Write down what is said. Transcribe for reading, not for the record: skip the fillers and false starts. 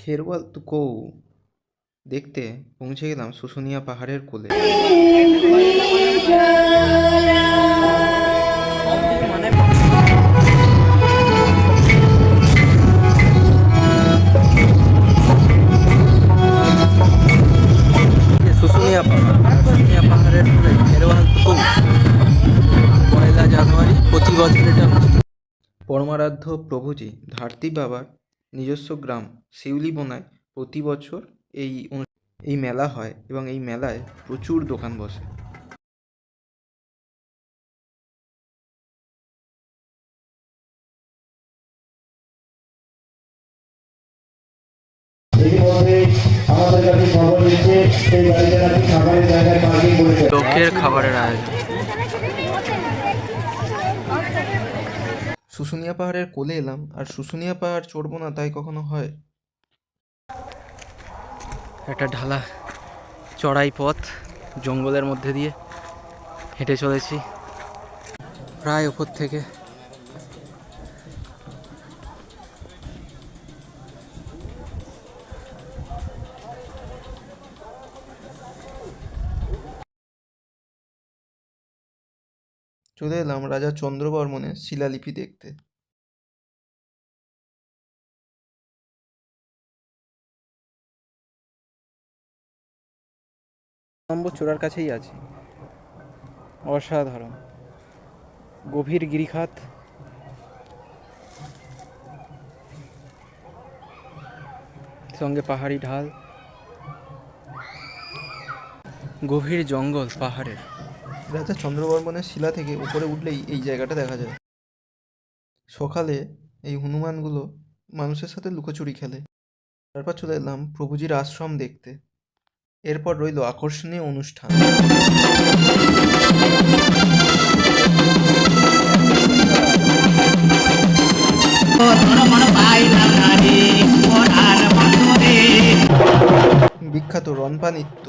খেরওয়াল তুকৌ দেখতে পৌঁছে গেলাম শুশুনিয়া পাহাড়ের কোলে। শুশুনিয়া পাহাড়ের কোলে খেরওয়াল তুকৌ 1 জানুয়ারি প্রতি বছর এটা পরমারাধ্য প্রভুজি ধারতি বাবার নিজস্ব গ্রাম শিউলিবোনায় প্রতি বছর এই মেলা হয় এবং এই মেলায় প্রচুর দোকান বসে। লোকের খাবারের আয়োজন। শুশুনিয়া পাহাড়ের কোলে এলাম, আর শুশুনিয়া পাহাড় চড়বো না তাই কখনো হয়? একটা ঢালা চড়াই পথ, জঙ্গলের মধ্যে দিয়ে হেঁটে চলেছি প্রায় ওপর থেকে। চলে এলাম রাজা চন্দ্রবর্মনের শিলালিপি দেখতে। নম্বর চূড়ার কাছেই আছি। অসাধারণ গভীর গিরিখাত, সঙ্গে পাহাড়ি ঢাল, গভীর জঙ্গল পাহাড়ের। রাজা চন্দ্রবর্মনের শিলা থেকে উপরে উঠলেই এই জায়গাটা দেখা যায়। সকালে এই হনুমানগুলো মানুষের সাথে লুকোচুরি খেলে। তারপর চলে এলাম প্রভুজির আশ্রম দেখতে। এরপর রইল আকর্ষণীয় অনুষ্ঠান। বিখ্যাত রনপা নৃত্য